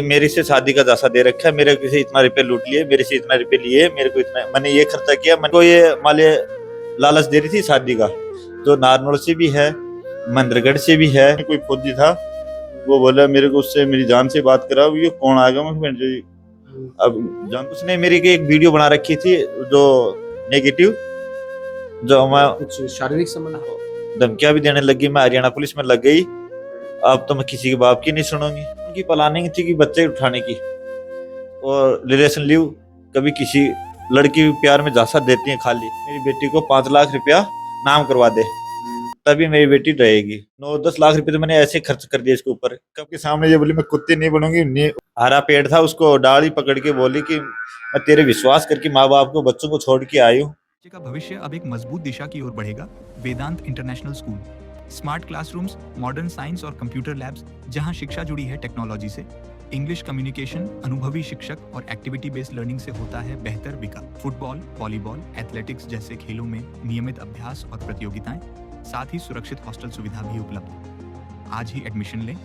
मेरे से शादी का दासा दे रखा है, मेरे से इतना रुपये लूट लिए, मेरे से इतना रुपये लिए, मेरे को इतना मैंने ये खर्चा किया, मेरे को ये माले लालच दे रही थी शादी का। जो नारनौल से भी है, मंदरगढ़ से भी है, कोई फौजी था, वो बोला मेरे को उससे मेरी जान से बात करा, ये कौन आ गया। मैं अब जान उसने मेरी की एक वीडियो बना रखी थी जो नेगेटिव, जो मैं कुछ शारीरिक संबंध धमकियां भी देने लगी, मैं हरियाणा पुलिस में लग गई। अब तो मैं किसी के बाप की नहीं सुनूंगी। उनकी प्लानिंग थी कि बच्चे उठाने की और रिलेशन लीव, कभी किसी लड़की प्यार में झांसा देती है खाली, मेरी बेटी को 5 लाख रुपया नाम करवा दे तभी मेरी बेटी रहेगी। 9-10 लाख रुपए तो मैंने ऐसे खर्च कर दिए इसके ऊपर। कब के सामने ये बोली मैं कुत्ती नहीं बनूंगी, हरा पेड़ था उसको डाली पकड़ के बोली कि मैं तेरे विश्वास करके माँ बाप को बच्चों को छोड़ के आई हूँ। बच्चे का भविष्य अब एक मजबूत दिशा की ओर बढ़ेगा। Vedant international school, smart classrooms, modern science और कंप्यूटर लैब्स, जहां शिक्षा जुड़ी है टेक्नोलॉजी से। इंग्लिश कम्युनिकेशन, अनुभवी शिक्षक और एक्टिविटी बेस्ड लर्निंग से होता है बेहतर विकास। फुटबॉल, वॉलीबॉल, एथलेटिक्स जैसे खेलों में नियमित अभ्यास और प्रतियोगिताएं, साथ ही सुरक्षित हॉस्टल सुविधा भी उपलब्ध। आज ही एडमिशन लें।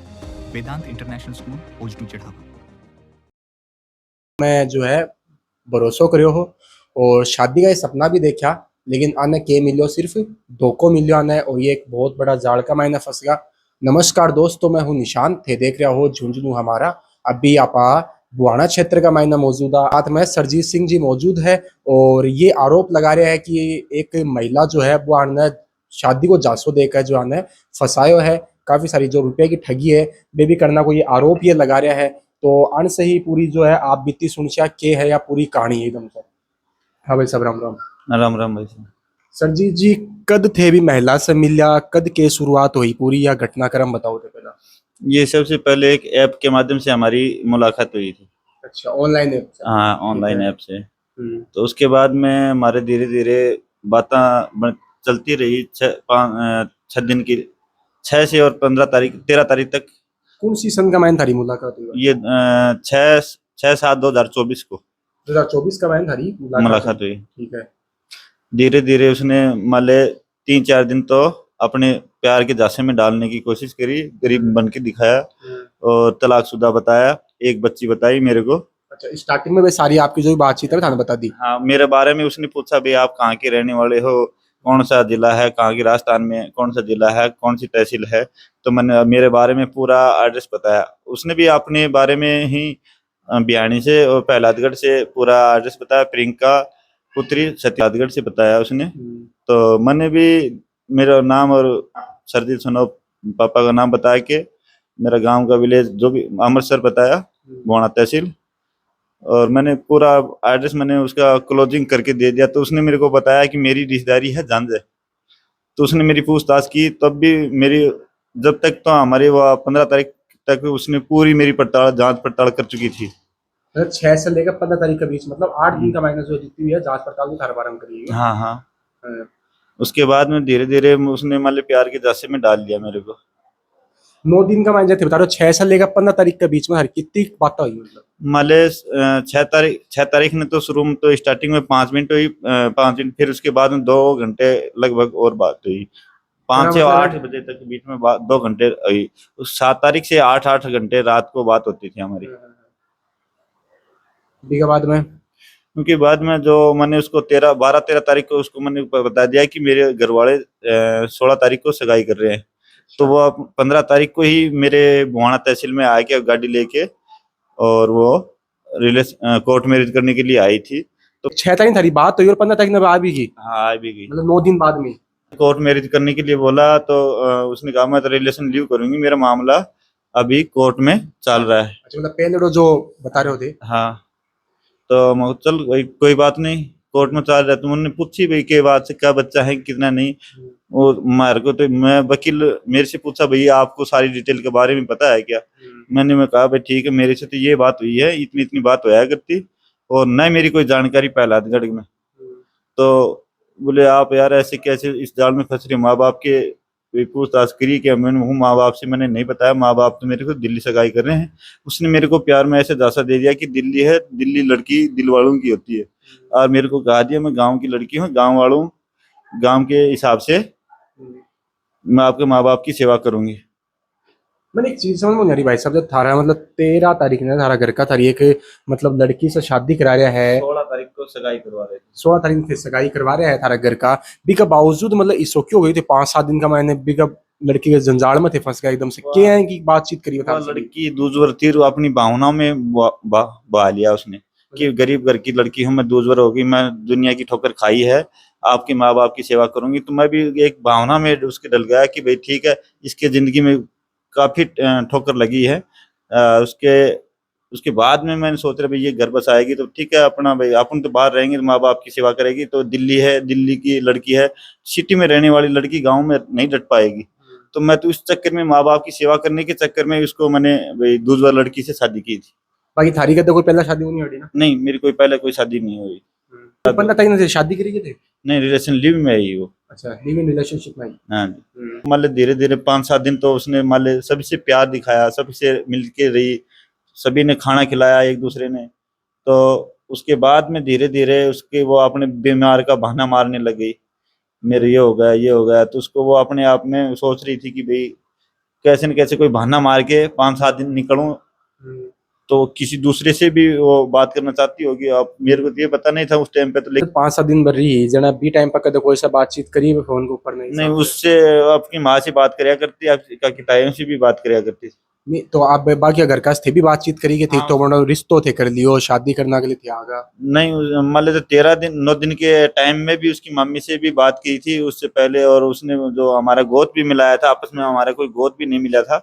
वेदांत इंटरनेशनल स्कूल, ओजटू चढ़ावा। मैं जो है भरोसो करियो हो और शादी का ये सपना भी देखा, लेकिन आने के मिलियो सिर्फ धोखो मिलियो आने, और ये एक बहुत बड़ा जाल का मायने फंस गया। नमस्कार दोस्तों, मैं हूँ निशान, थे देख रहा हो झुंझुनू हमारा। अभी आपा बुआना क्षेत्र का मायना मौजूद है, साथ में सरजीत सिंह जी मौजूद है और ये आरोप लगा रहे हैं कि एक महिला जो है वो आने शादी को जासो देकर जो आने फंसायो है, काफी सारी जो रुपए की ठगी है वे भी करना को ये आरोप ये लगा रहा है। तो अन से ही पूरी जो है आप बीती सुनशिया के है या पूरी कहानी है एकदम से। हाँ भाई सब राम राम। राम राम भाई साहब। सरजीत जी, कद थे भी महिला से मिलिया, कद के शुरुआत हुई पूरी, या घटनाक्रम बताओ थे पहला। ये सबसे पहले एक ऐप के माध्यम से हमारी मुलाकात हुई थी। अच्छा, ऑनलाइन ऐप से। हाँ, ऑनलाइन ऐप से। हम्म। तो उसके बाद में हमारे धीरे धीरे बातें चलती रही। 6 दिन की, 6 से और 13 तारीख तक। कौन सी सन का मायन थारी मुलाकात हुई? ये 6/7/2024 को 2024 का मायन थारी मुलाकात हुई। ठीक है। धीरे धीरे उसने मान ले 3-4 दिन तो अपने प्यार के झांसे में डालने की कोशिश करी, गरीब बन के दिखाया और तलाकशुदा बताया, एक बच्ची बताई मेरे को। अच्छा, स्टार्टिंग में वे सारी आपकी जो बातचीत है थाने बता दी। हाँ, मेरे बारे में उसने पूछा भाई आप कहाँ के रहने वाले हो, कौन सा जिला है, कहाँ की राजस्थान में कौन सा जिला है, कौन सी तहसील है। तो मैंने मेरे बारे में पूरा एड्रेस बताया। उसने भी अपने बारे में ही बियानी से और प्रहलादगढ़ से पूरा एड्रेस बताया, प्रियंका पुत्री सत्यादगढ़ से बताया उसने। तो मैंने भी मेरा नाम और सरजीत सुनो पापा का नाम बताया के मेरा गांव का विलेज जो भी अमृतसर बताया, बुआना तहसील, और मैंने पूरा एड्रेस मैंने उसका क्लोजिंग करके दे दिया। तो उसने मेरे को बताया कि मेरी रिश्तेदारी है झांझे। तो उसने मेरी पूछताछ की, तब भी मेरी जब तक तो हमारे वो 15 तारीख तक उसने पूरी मेरी जांच पड़ताल कर चुकी थी। 6 से लेकर 15 तारीख के बीच, मतलब 8 दिन का मायना जो जितनी भी है जांच पड़ताल भी हर बार हम करिए। हाँ हाँ। उसके बाद में धीरे धीरे उसने मान ली प्यार के झांसे में डाल लिया मेरे को। 9 दिन का मायना थे बता रहे हो, 6 से लेकर 15 तारीख के बीच में हर कितनी बातें हुई मतलब? माले 6 तारीख ने तो शुरू में तो स्टार्टिंग में 5 मिनट हुई, 5 मिनट, फिर उसके बाद में 2 घंटे लगभग और बात हुई। 5 से 8 बजे तक के बीच में 2 घंटे हुई। उस 7 तारीख से 8 घंटे रात को बात होती थी हमारी। के बाद में क्योंकि बाद में जो मैंने उसको 12-13 तारीख को उसको मैंने बता दिया कि मेरे घर वाले 16 तारीख को सगाई कर रहे हैं। तो वो 15 तारीख को ही मेरे बुआना तहसील में आके गाड़ी लेके और वो कोर्ट मैरिज करने के लिए आई थी। तो 6 तारीख थारी बात हुई और 15 तारीख में आ भी गई। हाँ, आ भी गई, मतलब 9 दिन बाद में कोर्ट मैरिज करने के लिए बोला। तो उसने कहा मैं तो रिलेशन लीव करूंगी, मेरा मामला अभी कोर्ट में चल रहा है। अच्छा, मतलब पहले जो बता रहे होते। हाँ, तो मैं चल कोई बात नहीं, कोर्ट में चल रहा है। तो मैंने पूछी भाई के बात से क्या बच्चा है कितना नहीं। और मार को तो मैं वकील मेरे से पूछा भैया आपको सारी डिटेल के बारे में पता है क्या। मैं कहा भाई ठीक है, मेरे से तो ये बात हुई है, इतनी इतनी बात होया करती और न मेरी कोई जानकारी प्रहलादगढ़ में। तो बोले आप यार ऐसे कैसे इस जाल में फंस रहे, माँ बाप के पूछताछ करी कि मैंने हूँ, माँ बाप से मैंने नहीं बताया, माँ बाप तो मेरे को दिल्ली सगाई कर रहे हैं। उसने मेरे को प्यार में ऐसे झांसा दे दिया कि दिल्ली है, दिल्ली लड़की दिल वालों की होती है। और मेरे को कहा दिया मैं गाँव की लड़की हूँ, गाँव के हिसाब से मैं आपके माँ बाप की सेवा करूंगी। मैंने एक चीज समझ में नहीं आ रही भाई साहब, जब थारा मतलब 13 तारीख ने थारा घर का थारी एक मतलब लड़की से शादी करा रहा है, 16 तारीख को सगाई करवा रहे थे। 16 तारीख से सगाई करवा रहा है थारा घर का, बी का बावजूद मतलब इसो क्यों हो गई थी 5-7 दिन का, मैंने बी का लड़की के जंजाल में थे फंस गया एकदम से, क्या है कि बातचीत करी वह थारे से भी? लड़की दूसवर थी, वो अपनी भावनाओं में बहा लिया उसने कि गरीब घर की लड़की हूँ मैं, दूसवर होगी, मैं दुनिया की ठोकर खाई है, आपके माँ बाप की सेवा करूंगी। तो मैं भी एक भावना में उसके डल गया कि भाई ठीक है, इसके जिंदगी में काफी ठोकर लगी है। उसके उसके बाद में मैंने सोच रहा भाई ये घर बस आएगी तो ठीक है, अपना भाई अपन तो बाहर रहेंगे, माँ बाप की सेवा करेगी। तो दिल्ली है, दिल्ली की लड़की है, सिटी में रहने वाली लड़की गाँव में नहीं डट पाएगी। तो मैं तो इस चक्कर में, माँ बाप की सेवा करने के चक्कर में उसको मैंने भाई दूसरा लड़की से शादी की थी। बाकी थारी का तो कोई पहला शादी नहीं हुई ना? नहीं, मेरी कोई पहले कोई शादी नहीं हुई। तो 15 तारीख से शादी करी थे? नहीं, रिलेशन लिव में आई वो। अच्छा, लिव इन रिलेशनशिप में आई। हाँ जी। मान लो धीरे धीरे 5-7 दिन तो उसने मान लो सभी से प्यार दिखाया, सभी से मिलके रही, सभी ने खाना खिलाया एक दूसरे ने। तो उसके बाद में धीरे धीरे उसके वो अपने बीमार का बहाना मारने लगी, मेरे ये हो गया, ये हो गया। तो उसको वो अपने आप में सोच रही थी कि भाई कैसे न कैसे कोई बहाना मार के 5-7 दिन निकलूं, तो किसी दूसरे से भी वो बात करना चाहती होगी। अब मेरे को तो ये पता नहीं था उस टाइम पे, तो लेकिन 5-7 दिन भर रही जना बी टाइम पर कदे कोई सा बातचीत करी फोन के ऊपर नहीं नहीं, हिसाब से? उससे अपनी माँ से बात करिया करती, आपका कितायों से भी बात करिया करती थी। नहीं तो आप बाकी अगर का थे भी बातचीत करी के थे हाँ, तो मतलब रिश्तों थे कर लियो, शादी करने के लिए थे आगा? नहीं, मान लेते 13 दिन 9 दिन के टाइम में भी उसकी मम्मी से भी बात की थी उससे पहले। और उसने जो हमारा गोद भी मिलाया था, आपस में हमारा कोई गोद भी नहीं मिला था।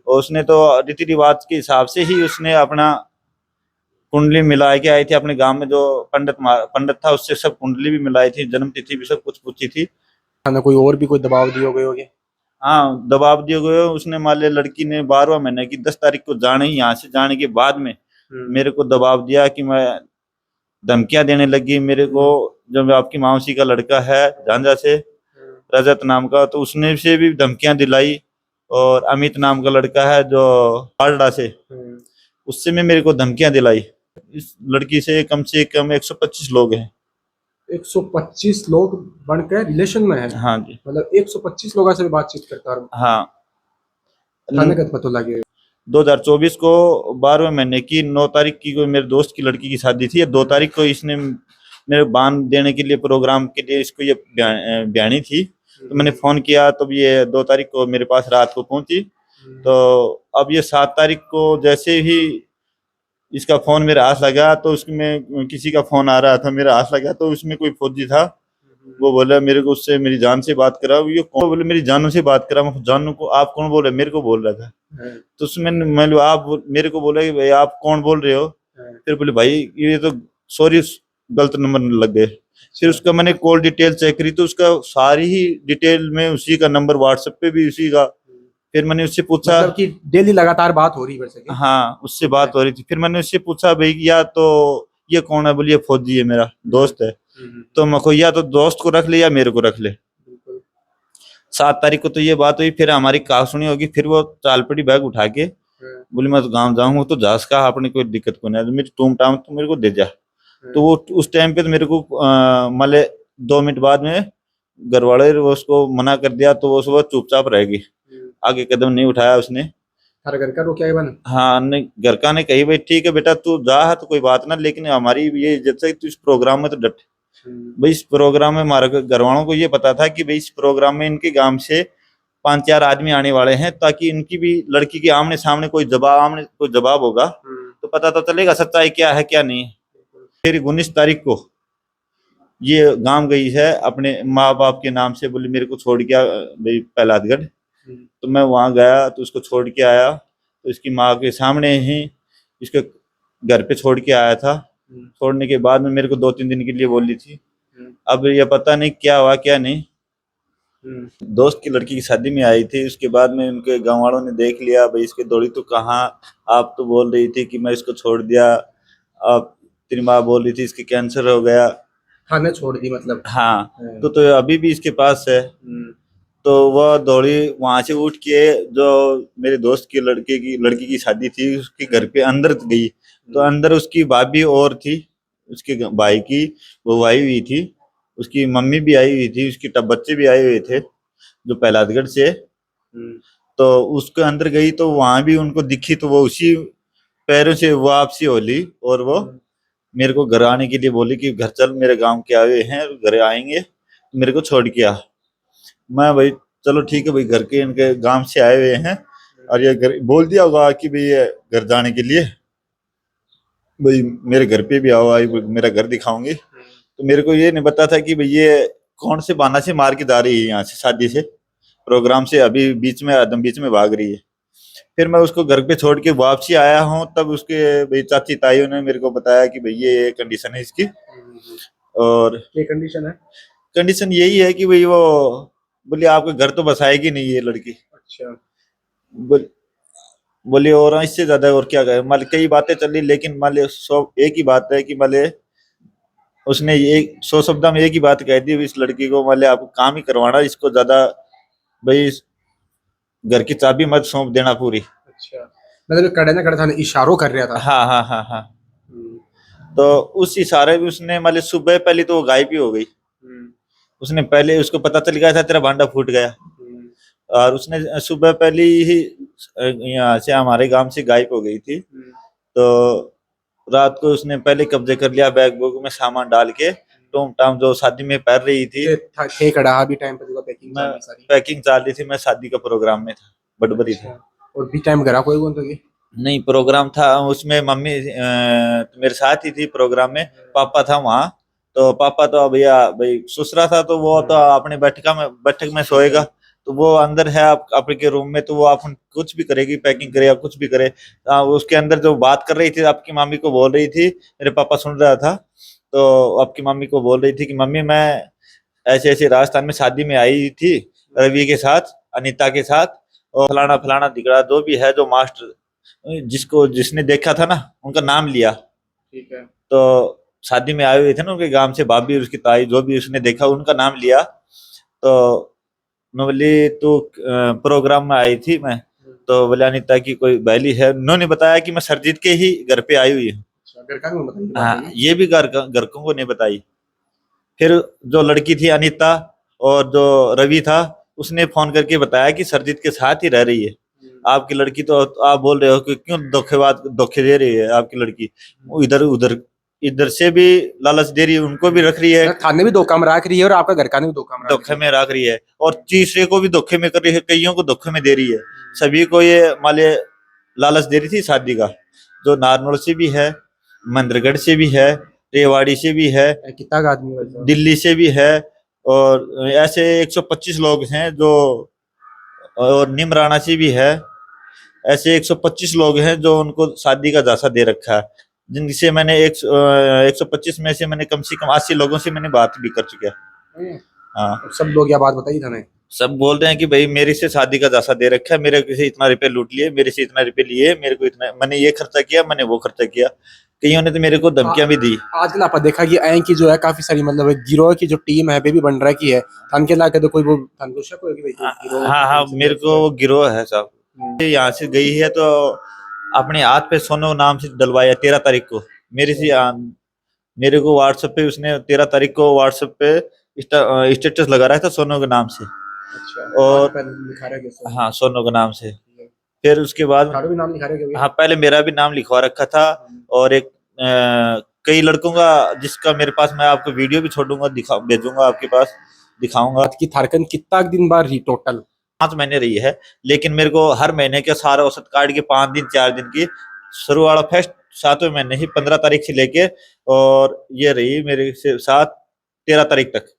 और उसने तो रीति रिवाज के हिसाब से ही उसने अपना कुंडली मिला के आई थी। अपने गांव में जो पंडित था उससे सब कुंडली भी मिलाई थी, जन्म तिथि भी सब कुछ पूछी थी। ना कोई और भी कोई दबाव दिए गए होगे? हाँ, दबाव दिए गए। उसने मान लिया लड़की ने 12वां महीने की 10 तारीख को जाने ही, यहाँ से जाने के बाद में मेरे को दबाव दिया कि मैं, धमकियां देने लगी मेरे को। जब आपकी मौसी का लड़का है झांझा से, रजत नाम का, तो उसने से भी धमकियां दिलाई। और अमित नाम का लड़का है जो पालड़ा से, उससे में मेरे को धमकियां दिलाई। इस लड़की से कम 125 लोग हैं। 125 लोग बनकर रिलेशन में है? हाँ जी। मतलब 125 लोगों से भी बातचीत करता है? हाँ। थाने का पता लगे 2024 को 12वें महीने की 9 तारीख की कोई मेरे दोस्त की लड़की की शादी थी। 2 तारीख को इसने मेरे बांध देने के लिए, प्रोग्राम के लिए इसको ये ब्यानी थी। तो मैंने फोन किया, तो ये 2 तारीख को मेरे पास रात को पहुंची। तो अब ये 7 तारीख को जैसे ही इसका फोन मेरे हाथ लगा, तो उसमें किसी का फोन आ रहा था, मेरा हाथ लगा तो उसमें कोई फौजी था। वो बोला मेरे को, उससे मेरी जान से बात करा। ये कौन? बोले मेरी जानू से बात करा। मैं जानू को आप कौन बोल रहे? मेरे को बोल रहा था। तो उसमें मैं आप मेरे को बोला कि भाई आप कौन बोल रहे हो? फिर बोले भाई ये तो सॉरी, गलत नंबर लग गए। फिर उसका मैंने कॉल डिटेल चेक करी, तो उसका सारी ही डिटेल में उसी का नंबर, व्हाट्सएप पे भी उसी का। फिर मैंने उससे पूछा, मतलब कि डेली लगातार बात हो रही वैसे? हाँ उससे बात हो रही थी। फिर मैंने उससे पूछा भैया तो ये कौन है? बोलिए ये फौजी है, मेरा दोस्त है। तो मैं को या तो दोस्त को रख ले या मेरे को रख ले। 7 तारीख को तो ये बात हुई। फिर हमारी कहा सुनी होगी। फिर वो चालपड़ी बैग उठा के बोली मैं तो गाँव जाऊंगा, तो जास का अपने कोई दिक्कत को नहीं है, मेरी टूम टाम तो मेरे को दे जा। तो वो उस टाइम पे तो मेरे को माले 2 मिनट बाद में घर वाले उसको मना कर दिया, तो वो सुबह चुपचाप रहेगी, आगे कदम नहीं उठाया उसने। हर घर का रोकिया बन? हाँ, नहीं, घर का ने कही भाई ठीक है बेटा तू जा है तो कोई बात ना, लेकिन हमारी ये इज्जत से तू इस प्रोग्राम में तो डट। भाई इस प्रोग्राम में हमारे घर वालों को ये पता था कि भाई इस प्रोग्राम में इनके गांव से 5-4 आदमी आने वाले हैं, ताकि इनकी भी लड़की के आमने सामने कोई जवाब होगा तो पता तो चलेगा सच्चाई क्या है क्या नहीं। फिर 19 तारीख को ये गांव गई है अपने माँ बाप के नाम से, बोले मेरे को छोड़ गया भाई पहलादगढ़। तो मैं वहां गया तो उसको छोड़ के आया। तो इसकी माँ के सामने ही इसके घर पे छोड़ के आया था। छोड़ने के बाद में मेरे को 2-3 दिन के लिए बोली थी। अब ये पता नहीं क्या हुआ क्या नहीं। दोस्त की लड़की की शादी में आई थी, उसके बाद में उनके गांव वालों ने देख लिया, भाई इसके दौड़ी तो कहाँ, आप तो बोल रही थी कि मैं इसको छोड़ दिया, अब तेरी माँ बोल रही थी इसके कैंसर हो गया। थाने छोड़ दी मतलब? हाँ, तो अभी भी इसके पास है। तो वह दौड़ी वहां से उठ के, जो मेरे दोस्त की लड़की की शादी थी उसके घर पे अंदर गई। तो अंदर उसकी भाभी और थी, उसके भाई की वो आई हुई थी, उसकी मम्मी भी आई हुई थी, उसके बच्चे भी आए हुए थे जो पहलादगढ़ से। तो उसके अंदर गई तो वहां भी उनको दिखी, तो वो उसी पैरों से वापसी होली, और वो मेरे को घर आने के लिए बोली कि घर चल, मेरे गांव के आए हैं, घर आएंगे मेरे को छोड़ के आ। मैं भाई चलो ठीक है भाई, घर के इनके गांव से आए हुए हैं और ये घर बोल दिया होगा कि भाई ये घर जाने के लिए, भाई मेरे घर पे भी आओ, आई मेरा घर दिखाऊंगी। तो मेरे को ये नहीं पता था कि भाई ये कौन से बहाना से मार के जा रही है यहाँ से, शादी से, प्रोग्राम से अभी बीच में एकदम बीच में भाग रही है। फिर मैं उसको घर पे छोड़ के वापसी आया हूँ, तब उसके भाई चाची ताइयों ने मेरे को बताया कि भाई ये कंडीशन है इसकी। और ये कंडीशन है। कंडीशन यही है कि भाई वो बोली आपके घर तो बसाएगी नहीं ये लड़की। अच्छा। बोल- बोली और इससे ज्यादा और क्या कहे, मान कई बातें चली, लेकिन मान ले सौ एक ही बात है कि मान ले उसने एक 100 शब्द में एक ही बात कह दी इस लड़की को, मान ले आपको काम ही करवाना, इसको ज्यादा भाई घर की चाबी मत सौंप देना पूरी। अच्छा, मतलब कड़े ना कड़े था, इशारों कर रहा था। हाँ हाँ हाँ हाँ। हम्म, तो उस इशारे में उसने मान ले सुबह पहले तो वो गायब ही हो गई। हम्म, उसने पहले उसको पता चल गया था तेरा भांडा फूट गया, हम्म, और उसने सुबह पहले ही यहाँ से हमारे गांव से गायब हो गई थी। हम्म। तो रात को उसने पहले कब्जे कर लिया, बैग बुग में सामान डाल के, टूम टाम जो शादी में पहन रही थी। थे कड़ा भी टाइम पर पैकिंग मैं सारी। पैकिंग चाल रही थी, मैं शादी का प्रोग्राम में था, बड़बड़ी था। अच्छा। और भी टाइम करा कोई कौन तो ये। नहीं प्रोग्राम था उसमें, मम्मी मेरे साथ ही थी प्रोग्राम में, पापा था वहाँ। तो पापा तो भैया भाई ससुरा था, तो वो तो अपने बैठक में सोएगा, तो वो अंदर है आप आपके रूम में, तो वो आप कुछ भी करेगी, पैकिंग करे या कुछ भी करे। उसके अंदर जो बात कर रही थी आपकी मामी को बोल रही थी, मेरे पापा सुन रहा था। तो आपकी मामी को बोल रही थी कि मम्मी मैं ऐसे ऐसे राजस्थान में शादी में आई थी रवि के साथ, अनीता के साथ, और फलाना फलाना दिखड़ा जो भी है, जो मास्टर जिसको जिसने देखा था ना उनका नाम लिया। ठीक है। तो शादी में आए हुए थे ना उनके गांव से, भाभी उसकी ताई जो भी उसने देखा उनका नाम लिया। तो मैं बोली तो प्रोग्राम में आई थी मैं, तो बोले अनिता की कोई बहली है, उन्होंने बताया कि मैं सरजीत के ही घर पे आई हुई हूँ। अच्छा, घर का नहीं बताइए हाँ, बात है ये भी घर को नहीं बताई। फिर जो लड़की थी अनीता और जो रवि था, उसने फोन करके बताया कि सरजीत के साथ ही रह रही है आपकी लड़की। तो आप बोल रहे हो कि क्यों धोखे दे रही है आपकी लड़की, वो इधर उधर इधर से भी लालच दे रही है, उनको भी रख रही है, थाने भी दो कमरा रख रही है और आपका घर का भी दो कमरा धोखे में रख रही है, और तीसरे को भी धोखे में कर रही है, कईयों को धोखे में दे रही है। सभी को ये माले लालच दे रही थी शादी का, जो नारनौल से भी है, मंदरगढ़ से भी है, रेवाड़ी से भी है, कितना का आदमी वैसा? दिल्ली से भी है, और ऐसे 125 लोग हैं जो, और निमराना से भी है। ऐसे 125 लोग हैं जो उनको शादी का झांसा दे रखा है, जिनसे मैंने 125 में से मैंने कम से कम 80 लोगों से मैंने बात भी कर चुका है। हाँ, सब लोग क्या बात बताई था ने? सब बोल रहे हैं कि भाई मेरे से शादी का झांसा दे रखा है, मेरे से इतना रुपये लूट लिए, मेरे से इतना रुपये लिए, मेरे को इतना, मैंने ये खर्चा किया, मैंने वो खर्चा किया। कईयों ने तो मेरे को धमकियां भी दी। आजकल आपने देखा कि ऐ की जो है काफी सारी मतलब गिरोह की जो टीम है बेबी बन रहा की है, थान के लाके तो कोई वो थान को शक हो कि भाई गिरोह। हाँ हाँ, मेरे को वो गिरोह है साहब। यहाँ से गई है तो अपने हाथ पे सोनो नाम से डलवाया 13 तारीख को, मेरे से मेरे को व्हाट्सएप पे उसने 13 तारीख को व्हाट्सएप पे स्टेटस लगा रहा था सोनो के नाम से। अच्छा, और लिखा रहा है हाँ, सोनो के नाम से। फिर उसके बाद भी नाम लिखा रहा है। हाँ, पहले मेरा भी नाम लिखवा रखा था, और एक कई लड़कों का, जिसका मेरे पास, मैं आपको वीडियो भी छोड़ूंगा, दिखा भेजूंगा आपके पास, दिखाऊंगा। की थारकन कितना दिन बाद रही टोटल? 5 महीने रही है, लेकिन मेरे को हर महीने के सारा औसत काट के 5 दिन 4 दिन की, शुरू वाला फेस्ट 7वें महीने ही 15 तारीख से लेके, और ये रही मेरे से साथ 13 तारीख तक।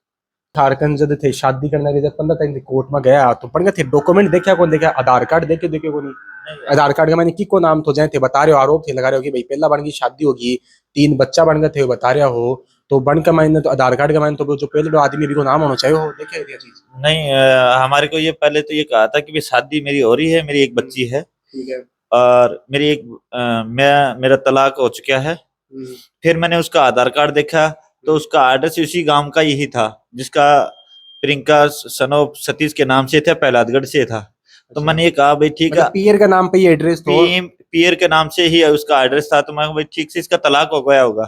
झारखंड जब थे शादी करने के जब 15 तारीख कोर्ट में गया तो पढ़ थे डॉक्यूमेंट देखा कौन देखा, आधार कार्ड देखे देखे को नहीं। आधार कार्ड का मैंने की को नाम तो जाए थे बता रहे हो, आरोप थे लगा रहे हो कि भाई पहला बन की शादी होगी, 3 बच्चा बन गए थे बता रहे हो, तो बन का मायने तो आधार कार्ड का मायने तो जो पहले आदमी भी को नाम होना चाहिए हो, देखे ये चीज नहीं, हमारे को ये पहले तो ये कहा था कि शादी मेरी हो रही है, मेरी एक बच्ची है, ठीक है। और मेरी एक मेरा तलाक हो चुका है। फिर मैंने उसका आधार कार्ड देखा, तो उसका एड्रेस उसी गांव का यही था, जिसका प्रियंका सनोप सतीश के नाम से था, प्रहलादगढ़ से था। तो मैंने ये कहा भाई ठीक है, पियर का नाम पे ये एड्रेस तो पियर के नाम से ही उसका एड्रेस था, तो मैं भाई ठीक से इसका तलाक हो गया होगा।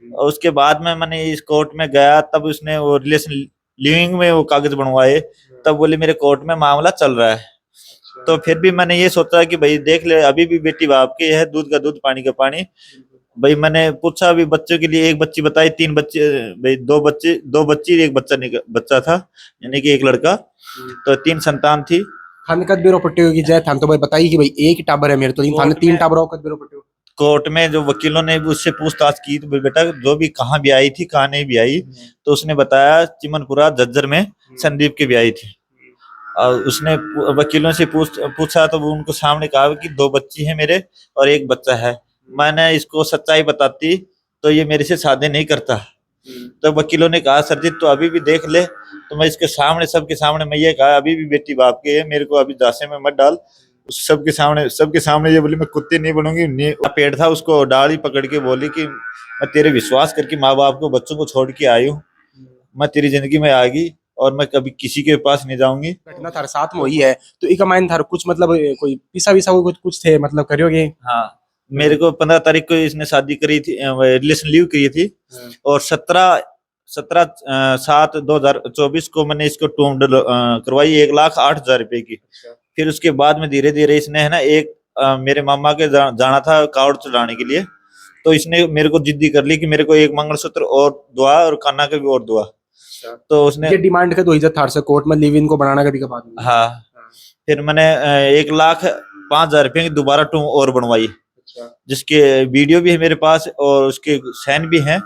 और उसके बाद में मैंने इस कोर्ट में गया, तब उसने वो रिलेशन लिविंग में वो कागज बनवाए, तब बोले मेरे कोर्ट में मामला चल रहा है। तो फिर भी मैंने ये सोचा कि भाई देख ले, अभी भी बेटी बाप की है, दूध का दूध पानी का पानी। भाई मैंने पूछा अभी बच्चों के लिए, एक बच्ची बताई, तीन बच्चे, भाई दो बच्ची एक बच्चा था, यानी कि एक लड़का, तो तीन संतान थी। थाने कद बेरो पट्टे होगी जय थान तो भाई बताई कि भाई एक ही टाबर है मेरे तो, लेकिन थाने कोर्ट तीन में- टाबर हो कद बेरो पट्टे हो। कोर्ट में जो वकीलों ने भी उससे पूछताछ की, तो भाई बेटा जो भी कहाँ भी आई थी कहाँ नहीं भी आई, तो उसने बताया चिमनपुरा झज्जर में संदीप के भी आई थी। और उसने वकीलों से पूछा तो वो उनको सामने कहा कि दो बच्ची है मेरे और एक बच्चा है। मैंने इसको सच्चाई बताती तो ये मेरे से शादी नहीं करता। तो वकीलों ने कहा सर जी तो अभी भी देख ले, तो मैं इसके सामने सबके सामने मैं ये कहा अभी भी बेटी बाप की है, मेरे को अभी जासे में मत डाल। सबके सामने ये बोली मैं कुत्ती नहीं बनूंगी। पेड़ था उसको डाली पकड़ के बोली कि मैं तेरे विश्वास करके माँ बाप को बच्चों को छोड़ के आई हूँ, मैं तेरी जिंदगी में आ गई और मैं कभी किसी के पास नहीं जाऊंगी। घटना थारे साथ में हुई है तो इका मायने थारे कुछ मतलब कोई पिसा विसा को कुछ थे मतलब करियोगे। हाँ, मेरे को 15 तारीख को इसने शादी करी थी, रिलेशन लीव की थी, और 17/7/2024 को मैंने इसको टूम करवाई 1,08,000 रुपए की। फिर उसके बाद में धीरे धीरे इसने है ना मेरे मामा के जाना था कावड़ चढ़ाने के लिए, तो इसने मेरे को जिद्दी कर ली कि मेरे को एक मंगलसूत्र और दुआ और काना का भी और दुआ। तो उसने ये डिमांड का तो इज्जत थार से कोर्ट में लिव इन को बनाना का भी का बात नहीं। हाँ, फिर मैंने 1,05,000 रुपए की दोबारा टूम और बनवाई, जिसके वीडियो भी है मेरे पास और उसके साइन भी हैं।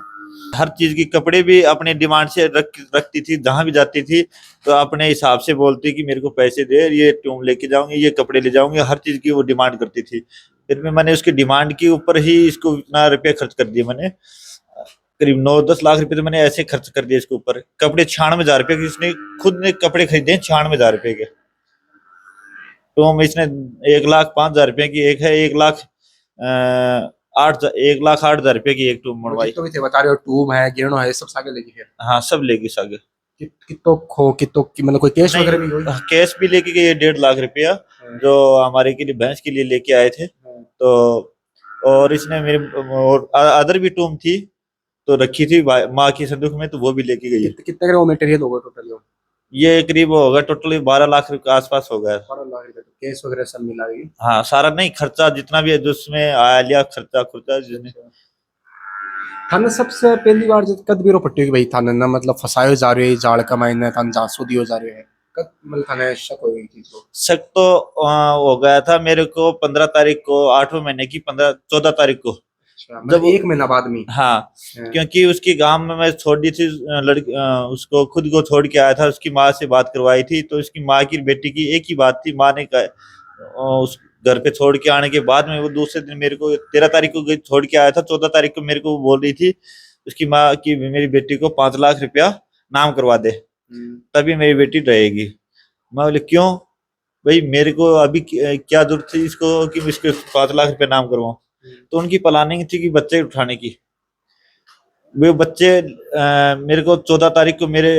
हर चीज की, कपड़े भी अपने डिमांड से रखती थी, जहां भी जाती थी तो अपने हिसाब से बोलती कि मेरे को पैसे दे, ये ट्यूब लेके जाऊंगी, ये कपड़े ले जाऊंगी, हर चीज की वो डिमांड करती थी। फिर भी मैंने उसकी डिमांड के ऊपर ही इसको इतना रुपया खर्च कर दिया। मैंने करीब 9-10 लाख रुपए तो मैंने ऐसे खर्च कर दिए इसके ऊपर। कपड़े 96,000 रुपए के इसने खुद ने कपड़े खरीदे, 96,000 रुपए के। तो इसने 1,05,000 रुपए की एक है, 1,08,000 रुपए की एक टूब बनवाई। तो भी थे बता रहे हो टूब है गिरणो है सब सागे लेके फिर हाँ, सब लेगी सागे। कितो खो कितो की मतलब कोई केस वगैरह भी हुई। कैश भी लेके गए 1.5 लाख रुपया, जो हमारे के लिए भैंस के लिए लेके आए थे। तो और इसने मेरे और अदर भी टूम थी तो रखी थी माँ की संदूक में, तो वो भी लेके गई। कितने का मटेरियल होगा टोटल? ये करीब होगा टोटली 12 लाख रुपए के आसपास हो गया। 12 लाख रुपए तो केस वगैरह सब मिला गई। हाँ, सारा नहीं, खर्चा जितना भी है जो उसमें आया लिया, खर्चा जिसने। थाने सबसे पहली बार जब कद बीरो पट्टी की भाई थाने ना मतलब फसायो जा रहे जाल का मायने थाने जांसू दियो जा रहे है, कद मतलब थाने शक हो गई थी तो शक तो हो गया था मेरे को 15 तारीख को, 8वें महीने की 14 तारीख को, जब एक महीना बाद में। हाँ, क्योंकि उसकी गांव में मैं छोड़ दी थी लड़की, उसको खुद को छोड़ के आया था, उसकी माँ से बात करवाई थी, तो उसकी माँ की बेटी की एक ही बात थी, माँ ने उस घर पे छोड़ के आने के बाद में वो दूसरे दिन मेरे को 13 तारीख को छोड़ के आया था, 14 तारीख को मेरे को बोल रही थी उसकी माँ की मेरी बेटी को 5 लाख रुपया नाम करवा दे, तभी मेरी बेटी रहेगी। मैं बोले क्यों भाई, मेरे को अभी क्या जरूरत थी इसको कि इसके 5 लाख रुपया नाम करवाऊं। तो उनकी प्लानिंग थी कि बच्चे उठाने की। वे बच्चे मेरे को 14 तारीख को मेरे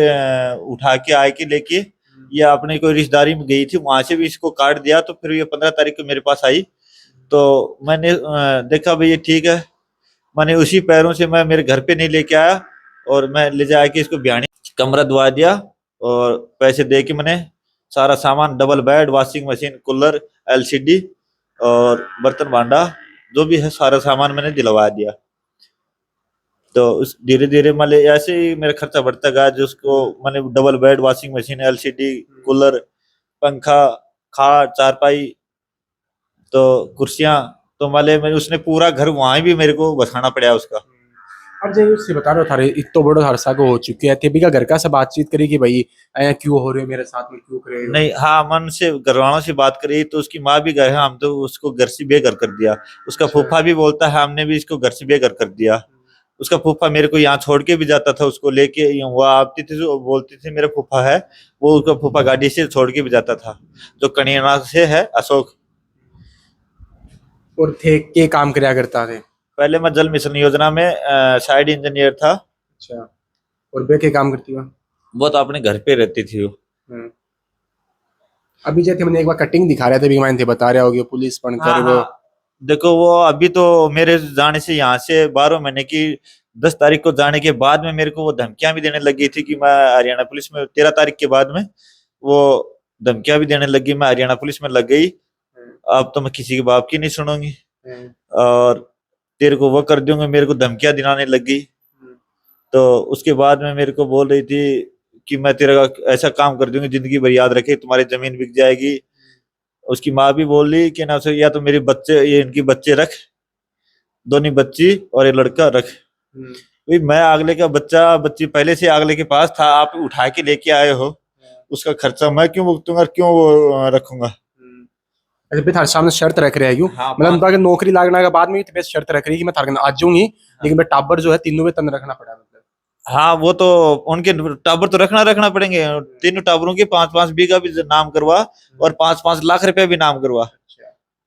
उठा के आए के लेके, या अपने कोई रिश्तेदारी में गई थी, वहां से भी इसको काट दिया। तो फिर ये 15 तारीख को मेरे पास आई, तो मैंने देखा भाई ये ठीक है, मैंने उसी पैरों से मैं मेरे घर पे नहीं लेके आया और मैं ले जाके इसको बिहानी कमरा दुआ दिया और पैसे दे के मैंने सारा सामान, double bed, washing machine, cooler, LCD और बर्तन भांडा जो भी है सारा सामान मैंने दिलवा दिया। तो उस धीरे धीरे मतलब ऐसे ही मेरा खर्चा बढ़ता गया, जिसको मैंने double bed, washing machine, LCD, cooler, पंखा, खाट, चारपाई, तो कुर्सियां, तो मैं उसने पूरा घर वहां भी मेरे को बसाना पड़ा उसका। अब जो उससे बता रहे हो थारे इतो बड़ो हादसा को हो चुके हैं, भी का घर का से बातचीत करी कि भाई ऐ क्यों हो रहे हो मेरे साथ में, क्यों कर रहे हो? नहीं, हाँ, मन से घर वालों से बात करी तो उसकी माँ भी गए, हम तो उसको घर से बेघर कर दिया। उसका फूफा भी बोलता है हमने भी इसको घर से बेघर कर दिया। उसका फूफा मेरे को यहाँ छोड़ के भी जाता था, उसको लेके वो आती थी, जो बोलती थी मेरा फूफा है, वो उसका फूफा गाड़ी से छोड़ के भी जाता था, जो कनियाना से है अशोक। और थे के काम करया करता थे? पहले मैं जल मिशन योजना में साइड इंजीनियर था। अच्छा, और बे के काम करती हो? वो तो अपने घर पे रहती थी वो। अभी जैसे मैंने एक बार कटिंग दिखा रहे थे भी मैंने बता रहा होगी पुलिस बन कर हाँ, वो हाँ। देखो वो अभी तो मेरे जाने से यहाँ से 12 महीने की 10 तारीख को जाने के बाद में मेरे को वो धमकियां भी देने लगी थी कि मैं हरियाणा पुलिस में 13 तारीख के बाद में वो धमकियां भी देने लगी, मैं हरियाणा पुलिस में लग गई, अब तो मैं किसी के बाप की नहीं सुनूंगी और तेरे को वो कर दूंगा, मेरे को धमकियां दिलाने लग गई। तो उसके बाद में मेरे को बोल रही थी कि मैं तेरा ऐसा काम कर दूंगी जिंदगी भर याद रखे, तुम्हारी जमीन बिक जाएगी। उसकी माँ भी बोल रही कि ना उसे या तो मेरे बच्चे, ये इनकी बच्चे रख, दोनों बच्ची और एक लड़का रख। भाई मैं अगले का बच्चा बच्ची पहले से अगले के पास था, आप उठा के लेके आए हो, उसका खर्चा मैं क्यों भुगतूंगा, क्यों वो रखूंगा। अच्छा फिर थारे सामने शर्त रख रहे हो हाँ, मतलब ताकि नौकरी लगने के बाद में भी शर्त रख रही है कि मैं थारे आ जाऊंगी, लेकिन मैं टाबर जो है तीनों में तन रखना पड़ा मतलब। हाँ वो तो उनके टावर तो रखना पड़ेंगे, तीनों टावरों के 5-5 बीघा भी नाम करवा और 5-5 लाख रुपए भी नाम करवा।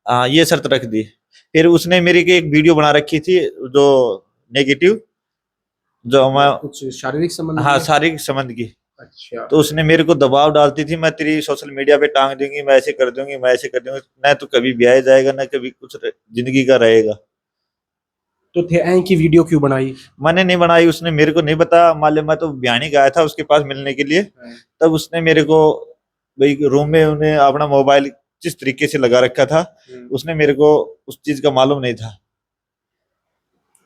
हाँ ये शर्त रख दी। फिर उसने मेरी की एक वीडियो बना रखी थी जो नेगेटिव, जो मैं कुछ शारीरिक संबंध हाँ में? शारीरिक संबंध की। अच्छा तो उसने मेरे को दबाव डालती थी, मैं तेरी सोशल मीडिया पे टांग दूंगी, मैं ऐसे कर दूंगी, मैं ऐसे कर दूंगी, न तो कभी ब्याह जाएगा न कभी कुछ जिंदगी का रहेगा। तो थे ऐं की वीडियो क्यों बनाई? मैंने नहीं बनाई, उसने मेरे को नहीं बताया, मालूम मैं तो बयानी गया था उसके पास मिलने के लिए। तब उसने मेरे को भाई रूम में उन्हें अपना मोबाइल जिस तरीके से लगा रखा था, उसने मेरे को उस चीज का मालूम नहीं था,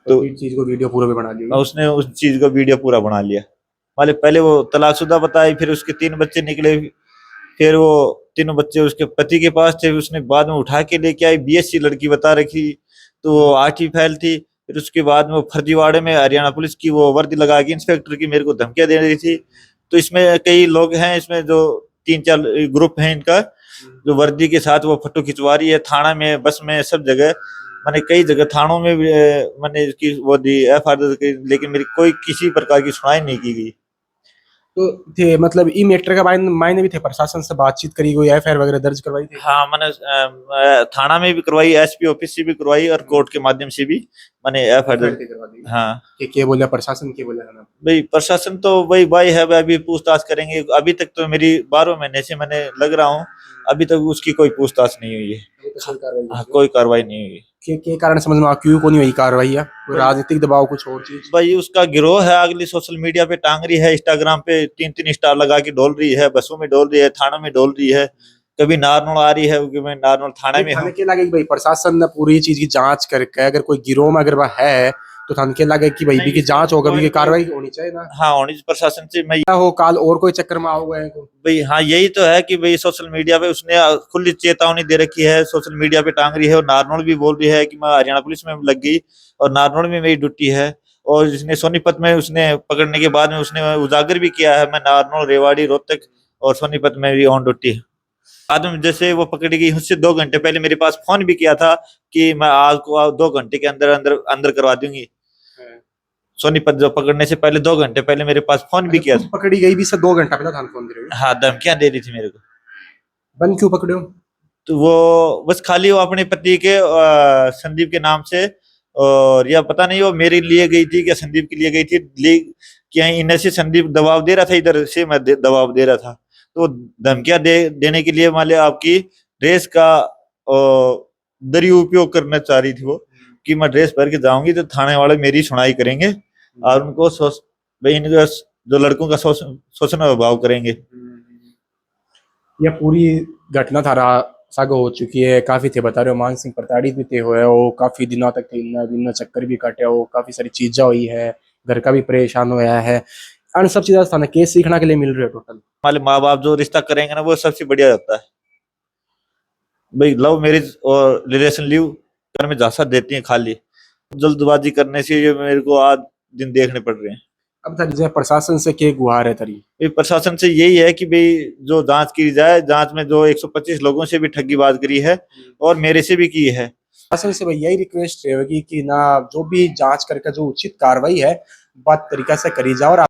तो इस चीज को वीडियो पूरा भी बना लिया। उसने उस चीज को वीडियो पूरा बना लिया। माले पहले वो तलाकशुदा बताई, फिर उसके 3 बच्चे निकले, फिर वो तीनों बच्चे उसके पति के पास थे, उसने बाद में उठा के लेके आई, बीएससी लड़की बता रखी, तो वो आठी फैल थी। फिर उसके बाद में वो फर्जीवाड़े में हरियाणा पुलिस की वो वर्दी लगा के इंस्पेक्टर की मेरे को धमकियां दे रही थी। तो इसमें कई लोग हैं, इसमें जो 3-4 ग्रुप है इनका, जो वर्दी के साथ वो फोटो खिंचवा रही है, थाना में, बस में, सब जगह। मैंने कई जगह थानों में भी मैंने इसकी वो दी एफआईआर की, लेकिन मेरी कोई किसी प्रकार की सुनाई नहीं की गई। तो थे मतलब ई मैटर का मायने भी थे, प्रशासन से बातचीत करी गई, एफआईआर वगैरह दर्ज करवाई थी? हाँ मैंने थाना में भी करवाई, एसपी ऑफिस से भी करवाई और कोर्ट के माध्यम से भी मैंने एफआईआर करवा दी। हाँ क्या बोला प्रशासन, क्या बोला ना? भाई प्रशासन तो वही भाई है, अभी पूछताछ करेंगे। अभी तक तो मेरी 12 महीने से मैंने लग रहा हूँ, अभी तक उसकी कोई पूछताछ नहीं हुई है। हाँ कोई कार्रवाई नहीं हुई। के कारण समझ में आ क्यों को नहीं हुई कार्रवाई? या राजनीतिक दबाव, कुछ और चीज? भाई उसका गिरोह है, अगली सोशल मीडिया पे टांग रही है, इंस्टाग्राम पे 3-3 स्टार लगा के डोल रही है, बसों में डोल रही है, थानों में डोल रही है, कभी नारनौल आ रही है कि मैं नारनौल थाने में हूँ। के लगे कि भाई प्रशासन ने पूरी चीज की जांच करके अगर कोई गिरोह में अगर वह है तो थाने के लगे कि भाई भी की जांच होगा, भी की कार्रवाई होनी चाहिए ना। हाँ होनी प्रशासन से। मैं हो काल और कोई चक्कर में आओगे भाई हाँ यही तो है कि भाई सोशल मीडिया पे उसने खुली चेतावनी दे रखी है, सोशल मीडिया पे टांग रही है, और नारनौल भी बोल रही है कि मैं हरियाणा पुलिस में लग गई और नारनौल में मेरी ड्यूटी है। और जिसने सोनीपत में उसने पकड़ने के बाद में उसने उजागर भी किया है, मैं नारनौल, रेवाड़ी, रोहतक और सोनीपत में भी ऑन ड्यूटी है। बाद में जैसे वो पकड़ी गई उससे 2 घंटे पहले मेरे पास फोन भी किया था कि मैं आज को 2 घंटे के अंदर अंदर अंदर करवा दूंगी। सोनीपत जो पकड़ने से पहले 2 घंटे पहले मेरे पास फोन भी किया था। पकड़ी गई भी से 2 घंटा पहले थाने फोन दे रही? हाँ धमकियां दे रही थी मेरे को। बंद क्यों पकड़े हो? तो वो बस खाली वो अपने पति के संदीप के नाम से, और या पता नहीं वो मेरे लिए गई थी क्या संदीप के लिए गई थी, क्या इन्हें से संदीप दबाव दे रहा था, इधर से मैं दबाव दे रहा था। तो धमकियां देने के लिए मान लिया आपकी ड्रेस का दुरुपयोग करना चाह रही थी वो, कि मैं ड्रेस पहन के जाऊंगी तो थाने वाले मेरी सुनाई करेंगे और उनको भाई इनका जो लड़कों का शोषण अभाव करेंगे। यह पूरी घटना थारा सागो हो चुकी है, काफी थे बता रहे हो, मान सिंह प्रताड़ित भी थे हुए हो, काफी दिनों तक थे इन्ना चक्कर भी काटे हो, काफी सारी चीजें हुई है, घर का भी परेशान होया है, अन सब चीजें थाने केस सीखने के लिए मिल रहे हो टोटल। हमारे माँ बाप जो रिश्ता करेंगे ना वो सबसे बढ़िया होता है भाई। लव मैरिज और रिलेशन लिव करने में ज्यादा देती है, खाली जल्दबाजी करने से ये मेरे को आज दिन देखने पड़ रहे हैं। अब तारी प्रशासन से क्या गुहार है तारी? प्रशासन से यही है कि भाई जो जांच की जाए, जांच में जो 125 लोगों से भी ठगीबाज करी है और मेरे से भी की है। प्रशासन से भाई यही रिक्वेस्ट रहेगी कि ना जो भी जांच करके जो उचित कार्रवाई है बात तरीका से करी जाए और